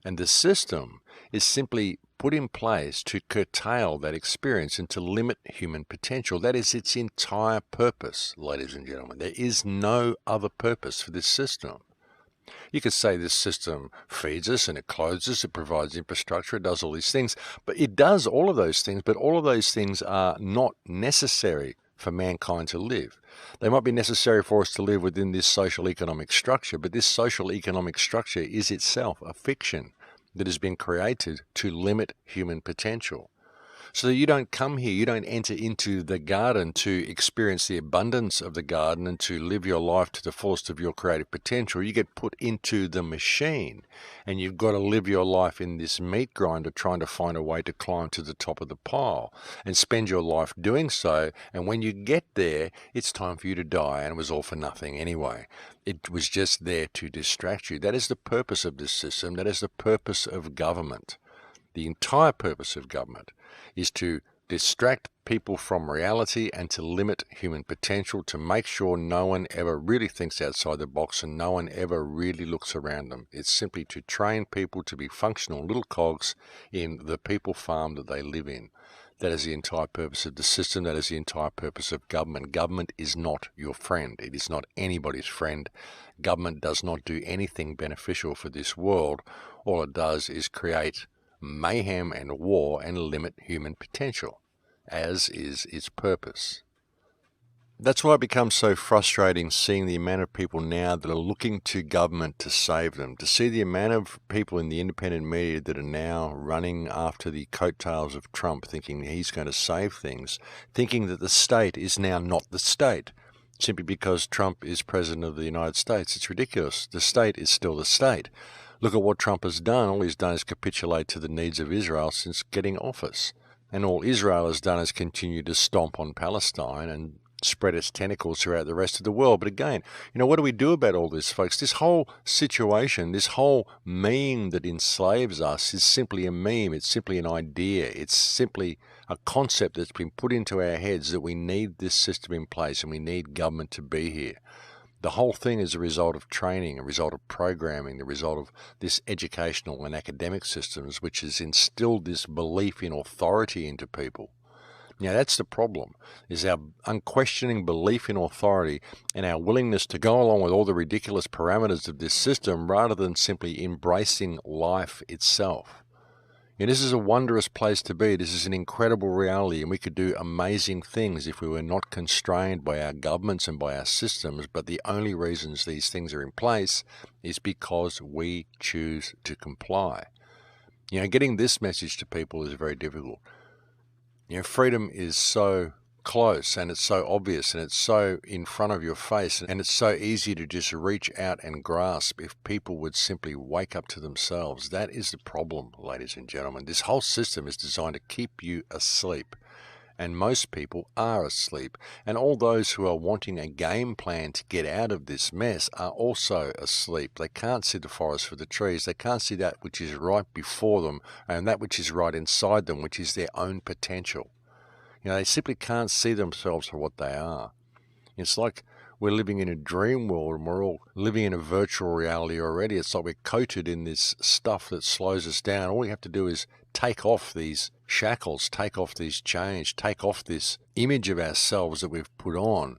And the system is simply put in place to curtail that experience and to limit human potential. That is its entire purpose, ladies and gentlemen. There is no other purpose for this system. You could say this system feeds us and it clothes us, it provides infrastructure, it does all these things, but it does all of those things, but all of those things are not necessary for mankind to live. They might be necessary for us to live within this social economic structure, but this social economic structure is itself a fiction that has been created to limit human potential. So you don't come here, you don't enter into the garden to experience the abundance of the garden and to live your life to the fullest of your creative potential. You get put into the machine and you've got to live your life in this meat grinder trying to find a way to climb to the top of the pile and spend your life doing so. And when you get there, it's time for you to die, and it was all for nothing anyway. It was just there to distract you. That is the purpose of this system. That is the purpose of government. The entire purpose of government is to distract people from reality and to limit human potential, to make sure no one ever really thinks outside the box and no one ever really looks around them. It's simply to train people to be functional little cogs in the people farm that they live in. That is the entire purpose of the system. That is the entire purpose of government. Government is not your friend. It is not anybody's friend. Government does not do anything beneficial for this world. All it does is create mayhem and war and limit human potential, as is its purpose. That's why it becomes so frustrating seeing the amount of people now that are looking to government to save them, to see the amount of people in the independent media that are now running after the coattails of Trump, thinking he's going to save things, thinking that the state is now not the state, simply because Trump is president of the United States. It's ridiculous. The state is still the state. Look at what Trump has done. All he's done is capitulate to the needs of Israel since getting office. And all Israel has done is continue to stomp on Palestine and spread its tentacles throughout the rest of the world. But again, what do we do about all this, folks? This whole situation, this whole meme that enslaves us is simply a meme. It's simply an idea. It's simply a concept that's been put into our heads that we need this system in place and we need government to be here. The whole thing is a result of training, a result of programming, the result of this educational and academic systems, which has instilled this belief in authority into people. That's the problem, is our unquestioning belief in authority and our willingness to go along with all the ridiculous parameters of this system rather than simply embracing life itself. This is a wondrous place to be. This is an incredible reality, and we could do amazing things if we were not constrained by our governments and by our systems, but the only reasons these things are in place is because we choose to comply. Getting this message to people is very difficult. Freedom is so close and it's so obvious and it's so in front of your face and it's so easy to just reach out and grasp if people would simply wake up to themselves. That is the problem, ladies and gentlemen. This whole system is designed to keep you asleep, and most people are asleep. And all those who are wanting a game plan to get out of this mess are also asleep. They can't see the forest for the trees. They can't see that which is right before them and that which is right inside them, which is their own potential. They simply can't see themselves for what they are. It's like we're living in a dream world and we're all living in a virtual reality already. It's like we're coated in this stuff that slows us down. All we have to do is take off these shackles, take off these chains, take off this image of ourselves that we've put on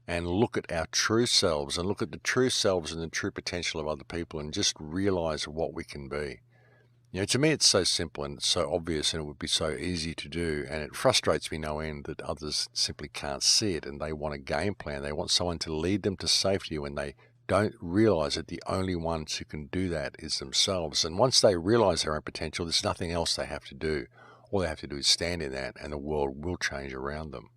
and look at our true selves and look at the true selves and the true potential of other people and just realize what we can be. To me, it's so simple and it's so obvious and it would be so easy to do. And it frustrates me no end that others simply can't see it and they want a game plan. They want someone to lead them to safety when they don't realize that the only ones who can do that is themselves. And once they realize their own potential, there's nothing else they have to do. All they have to do is stand in that and the world will change around them.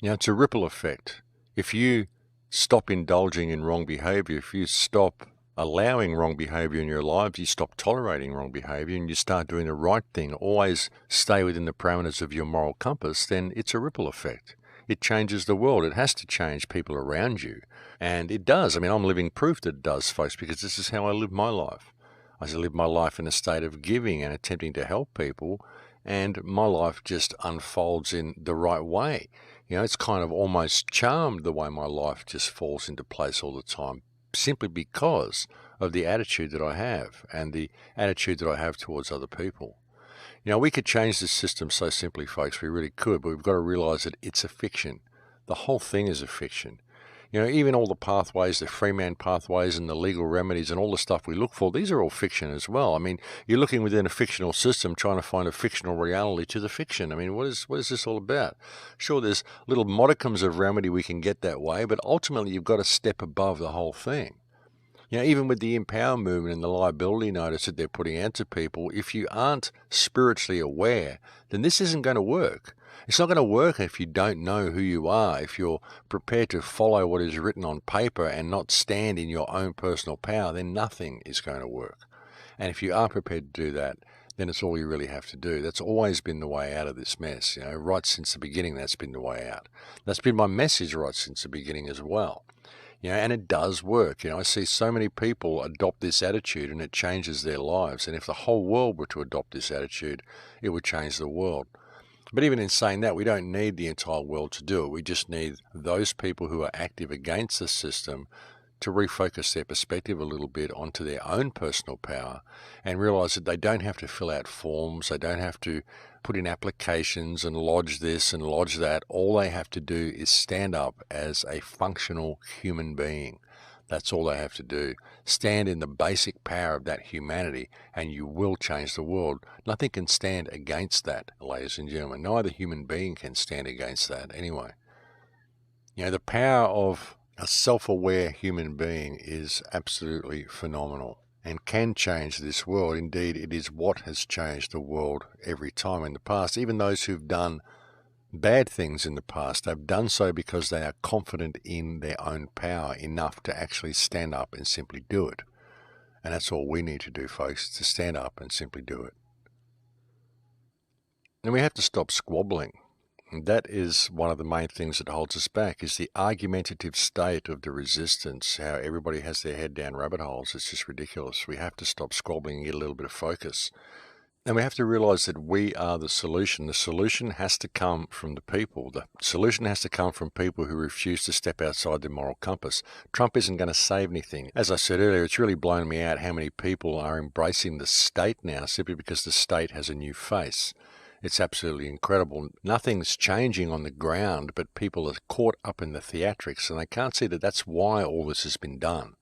It's a ripple effect. If you stop indulging in wrong behavior, if you stop allowing wrong behavior in your lives, you stop tolerating wrong behavior and you start doing the right thing, always stay within the parameters of your moral compass, then it's a ripple effect. It changes the world. It has to change people around you. And it does. I'm living proof that it does, folks, because this is how I live my life. I live my life in a state of giving and attempting to help people, and my life just unfolds in the right way. It's kind of almost charmed the way my life just falls into place all the time, simply because of the attitude that I have and the attitude that I have towards other people. We could change this system so simply, folks, we really could, but we've got to realize that it's a fiction. The whole thing is a fiction. Even all the pathways, the Freeman pathways and the legal remedies and all the stuff we look for, these are all fiction as well. You're looking within a fictional system trying to find a fictional reality to the fiction. What is this all about? Sure, there's little modicums of remedy we can get that way, but ultimately you've got to step above the whole thing. Even with the Empower movement and the liability notice that they're putting out to people, if you aren't spiritually aware, then this isn't going to work. It's not going to work if you don't know who you are, if you're prepared to follow what is written on paper and not stand in your own personal power, then nothing is going to work. And if you are prepared to do that, then it's all you really have to do. That's always been the way out of this mess. Right since the beginning, that's been the way out. That's been my message right since the beginning as well. And it does work. I see so many people adopt this attitude and it changes their lives. And if the whole world were to adopt this attitude, it would change the world. But even in saying that, we don't need the entire world to do it. We just need those people who are active against the system to refocus their perspective a little bit onto their own personal power and realize that they don't have to fill out forms, they don't have to put in applications and lodge this and lodge that. All they have to do is stand up as a functional human being. That's all they have to do. Stand in the basic power of that humanity and you will change the world. Nothing can stand against that, ladies and gentlemen. No other human being can stand against that anyway. The power of a self-aware human being is absolutely phenomenal and can change this world. Indeed, it is what has changed the world every time in the past. Even those who've done bad things in the past, they've done so because they are confident in their own power enough to actually stand up and simply do it. And that's all we need to do, folks, to stand up and simply do it. And we have to stop squabbling. And that is one of the main things that holds us back, is the argumentative state of the resistance, how everybody has their head down rabbit holes. It's just ridiculous. We have to stop squabbling and get a little bit of focus. And we have to realize that we are the solution. The solution has to come from the people. The solution has to come from people who refuse to step outside their moral compass. Trump isn't going to save anything. As I said earlier, it's really blown me out how many people are embracing the state now simply because the state has a new face. It's absolutely incredible. Nothing's changing on the ground, but people are caught up in the theatrics, and they can't see that that's why all this has been done.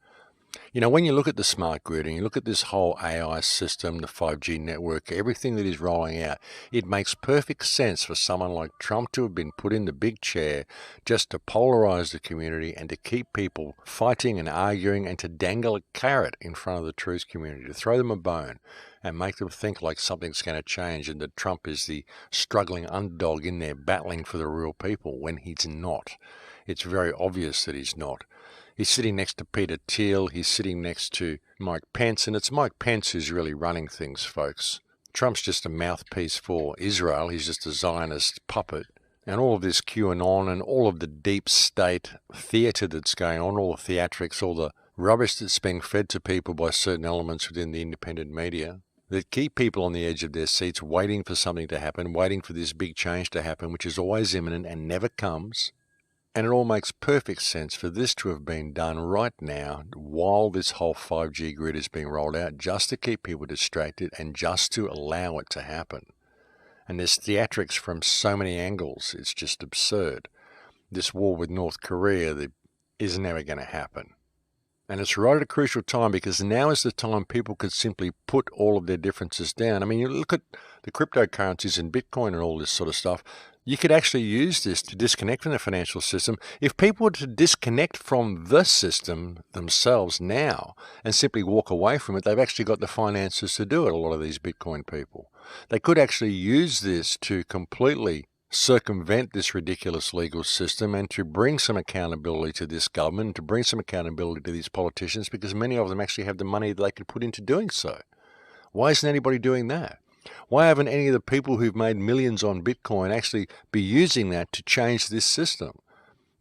When you look at the smart grid and you look at this whole AI system, the 5G network, everything that is rolling out, it makes perfect sense for someone like Trump to have been put in the big chair just to polarize the community and to keep people fighting and arguing and to dangle a carrot in front of the truth community, to throw them a bone and make them think like something's going to change and that Trump is the struggling underdog in there battling for the real people when he's not. It's very obvious that he's not. He's sitting next to Peter Thiel, he's sitting next to Mike Pence, and it's Mike Pence who's really running things, folks. Trump's just a mouthpiece for Israel, he's just a Zionist puppet. And all of this QAnon and all of the deep state theatre that's going on, all the theatrics, all the rubbish that's being fed to people by certain elements within the independent media, that keep people on the edge of their seats waiting for something to happen, waiting for this big change to happen, which is always imminent and never comes. And it all makes perfect sense for this to have been done right now while this whole 5G grid is being rolled out, just to keep people distracted and just to allow it to happen. And there's theatrics from so many angles, it's just absurd. This war with North Korea is never going to happen. And it's right at a crucial time, because now is the time people could simply put all of their differences down. I mean, you look at the cryptocurrencies and Bitcoin and all this sort of stuff. You could actually use this to disconnect from the financial system. If people were to disconnect from the system themselves now and simply walk away from it, they've actually got the finances to do it, a lot of these Bitcoin people. They could actually use this to completely circumvent this ridiculous legal system and to bring some accountability to this government, to bring some accountability to these politicians, because many of them actually have the money that they could put into doing so. Why isn't anybody doing that? Why haven't any of the people who've made millions on Bitcoin actually be using that to change this system?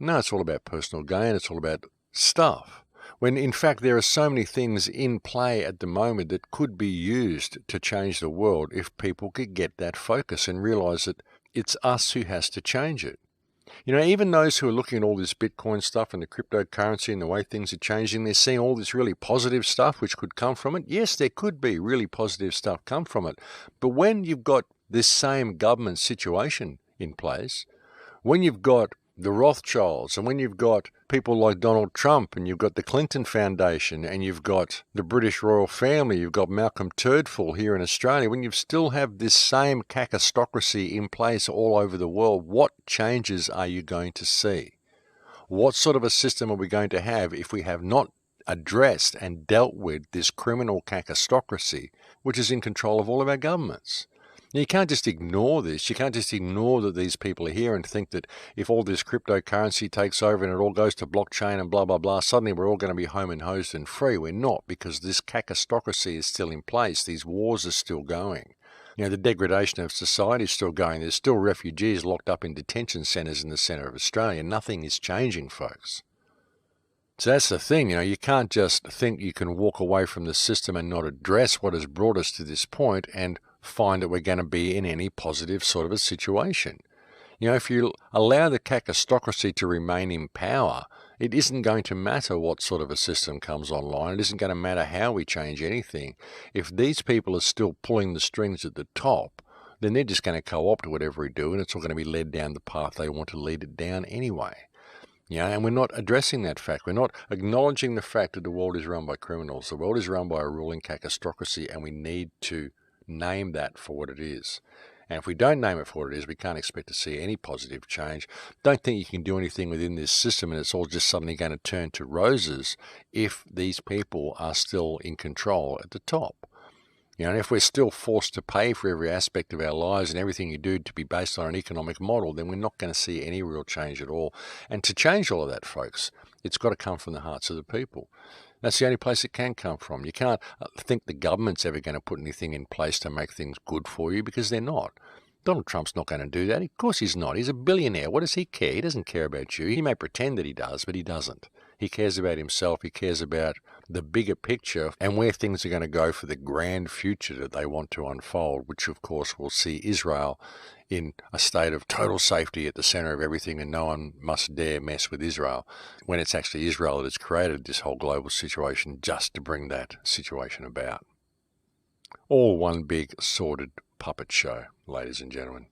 No, it's all about personal gain. It's all about stuff. When in fact there are so many things in play at the moment that could be used to change the world if people could get that focus and realize that it's us who has to change it. Even those who are looking at all this Bitcoin stuff and the cryptocurrency and the way things are changing, they're seeing all this really positive stuff which could come from it. Yes, there could be really positive stuff come from it. But when you've got this same government situation in place, when you've got the Rothschilds, and when you've got people like Donald Trump, and you've got the Clinton Foundation, and you've got the British royal family, you've got Malcolm Turdful here in Australia, when you still have this same cacostocracy in place all over the world, what changes are you going to see? What sort of a system are we going to have if we have not addressed and dealt with this criminal cacostocracy, which is in control of all of our governments? Now, you can't just ignore this. You can't just ignore that these people are here and think that if all this cryptocurrency takes over and it all goes to blockchain and blah, blah, blah, suddenly we're all going to be home and hosed and free. We're not, because this cacostocracy is still in place. These wars are still going. The degradation of society is still going. There's still refugees locked up in detention centres in the centre of Australia. Nothing is changing, folks. So that's the thing, you can't just think you can walk away from the system and not address what has brought us to this point and find that we're going to be in any positive sort of a situation. If you allow the cacostocracy to remain in power, it isn't going to matter what sort of a system comes online. It isn't going to matter how we change anything. If these people are still pulling the strings at the top, then they're just going to co-opt whatever we do, and it's all going to be led down the path they want to lead it down anyway. And we're not addressing that fact. We're not acknowledging the fact that the world is run by criminals. The world is run by a ruling cacostocracy, and we need to name that for what it is. And if we don't name it for what it is, we can't expect to see any positive change. Don't think you can do anything within this system and it's all just suddenly going to turn to roses if these people are still in control at the top. And if we're still forced to pay for every aspect of our lives and everything you do to be based on an economic model, then we're not going to see any real change at all. And to change all of that, folks, it's got to come from the hearts of the people. That's the only place it can come from. You can't think the government's ever going to put anything in place to make things good for you, because they're not. Donald Trump's not going to do that. Of course he's not. He's a billionaire. What does he care? He doesn't care about you. He may pretend that he does, but he doesn't. He cares about himself. He cares about the bigger picture and where things are going to go for the grand future that they want to unfold, which of course will see Israel in a state of total safety at the center of everything, and no one must dare mess with Israel, when it's actually Israel that has created this whole global situation just to bring that situation about. All one big sordid puppet show, ladies and gentlemen.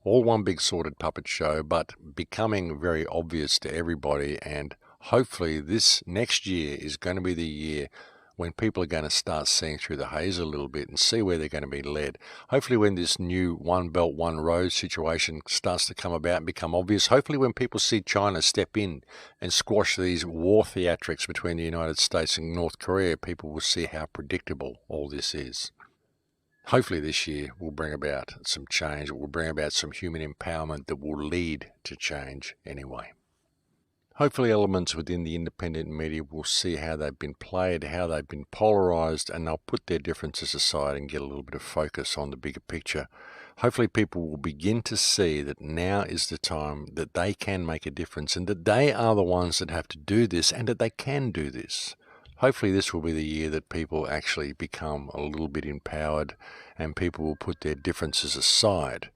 All one big sordid puppet show, but becoming very obvious to everybody, and hopefully this next year is going to be the year when people are going to start seeing through the haze a little bit and see where they're going to be led. Hopefully when this new One Belt, One Road situation starts to come about and become obvious. Hopefully when people see China step in and squash these war theatrics between the United States and North Korea, people will see how predictable all this is. Hopefully this year will bring about some change. It will bring about some human empowerment that will lead to change anyway. Hopefully elements within the independent media will see how they've been played, how they've been polarised, and they'll put their differences aside and get a little bit of focus on the bigger picture. Hopefully people will begin to see that now is the time that they can make a difference and that they are the ones that have to do this and that they can do this. Hopefully this will be the year that people actually become a little bit empowered and people will put their differences aside.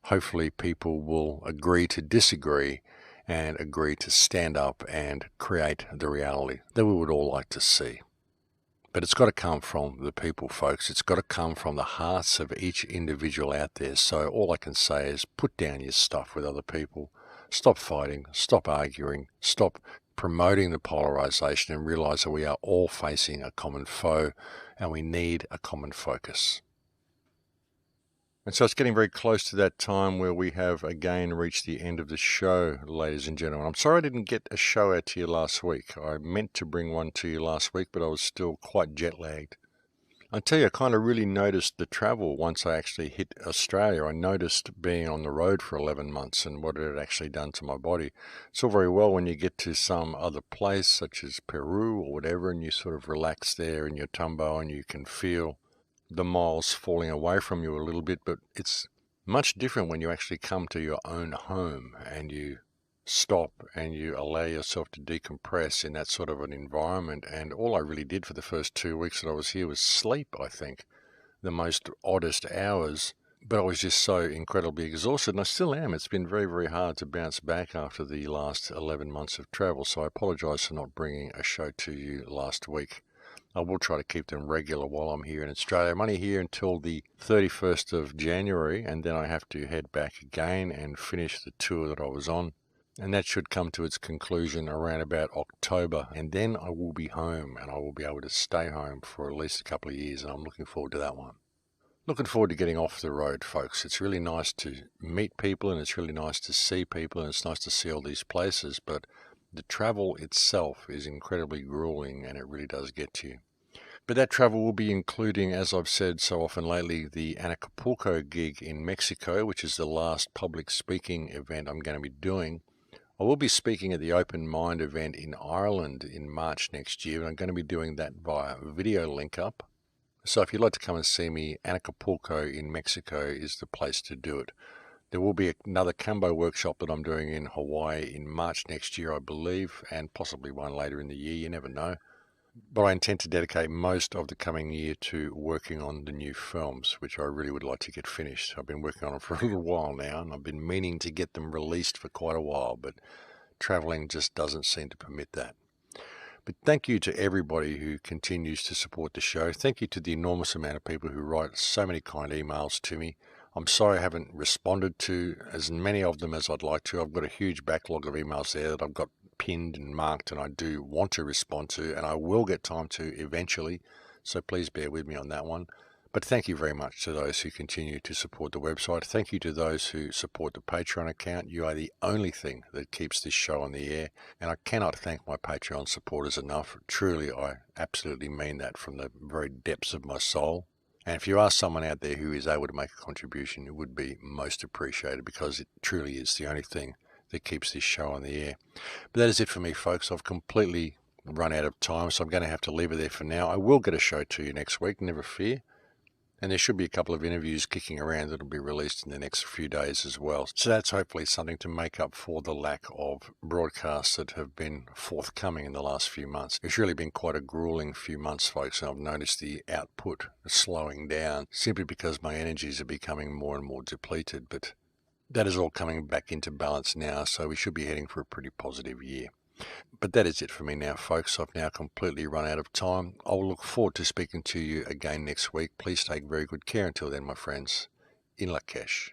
Hopefully people will agree to disagree and agree to stand up and create the reality that we would all like to see. But it's got to come from the people, folks. It's got to come from the hearts of each individual out there. So all I can say is put down your stuff with other people. Stop fighting, stop arguing, stop promoting the polarization, and realize that we are all facing a common foe and we need a common focus. And so it's getting very close to that time where we have again reached the end of the show, ladies and gentlemen. I'm sorry I didn't get a show out to you last week. I meant to bring one to you last week, but I was still quite jet lagged. I tell you, I kind of really noticed the travel once I actually hit Australia. I noticed being on the road for 11 months and what it had actually done to my body. It's all very well when you get to some other place, such as Peru or whatever, and you sort of relax there in your tumbo and you can feel the miles falling away from you a little bit, but it's much different when you actually come to your own home and you stop and you allow yourself to decompress in that sort of an environment. And all I really did for the first 2 weeks that I was here was sleep, I think, the most oddest hours, but I was just so incredibly exhausted, and I still am. It's been very, very hard to bounce back after the last 11 months of travel, so I apologize for not bringing a show to you last week. I will try to keep them regular while I'm here in Australia. I'm only here until the 31st of January, and then I have to head back again and finish the tour that I was on. And that should come to its conclusion around about October. And then I will be home, and I will be able to stay home for at least a couple of years, and I'm looking forward to that one. Looking forward to getting off the road, folks. It's really nice to meet people, and it's really nice to see people, and it's nice to see all these places, but the travel itself is incredibly grueling, and it really does get to you. But that travel will be including, as I've said so often lately, the Acapulco gig in Mexico, which is the last public speaking event I'm going to be doing. I will be speaking at the Open Mind event in Ireland in March next year, and I'm going to be doing that via video link up. So if you'd like to come and see me, Acapulco in Mexico is the place to do it. There will be another Kambo workshop that I'm doing in Hawaii in March next year, I believe, and possibly one later in the year, you never know. But I intend to dedicate most of the coming year to working on the new films, which I really would like to get finished. I've been working on them for a little while now, and I've been meaning to get them released for quite a while, but traveling just doesn't seem to permit that. But thank you to everybody who continues to support the show. Thank you to the enormous amount of people who write so many kind emails to me. I'm sorry I haven't responded to as many of them as I'd like to. I've got a huge backlog of emails there that I've got pinned and marked, and I do want to respond to, and I will get time to eventually, so please bear with me on that one. But thank you very much to those who continue to support the website. Thank you to those who support the Patreon account. You are the only thing that keeps this show on the air, and I cannot thank my Patreon supporters enough. Truly, I absolutely mean that from the very depths of my soul. And if you are someone out there who is able to make a contribution, it would be most appreciated, because it truly is the only thing that keeps this show on the air. But that is it for me, folks. I've completely run out of time, so I'm going to have to leave it there for now. I will get a show to you next week, never fear. And there should be a couple of interviews kicking around that will be released in the next few days as well. So that's hopefully something to make up for the lack of broadcasts that have been forthcoming in the last few months. It's really been quite a grueling few months, folks, and I've noticed the output slowing down simply because my energies are becoming more and more depleted. But that is all coming back into balance now, so we should be heading for a pretty positive year. But that is it for me now, folks. I've now completely run out of time. I'll look forward to speaking to you again next week. Please take very good care until then, my friends. In Lakesh.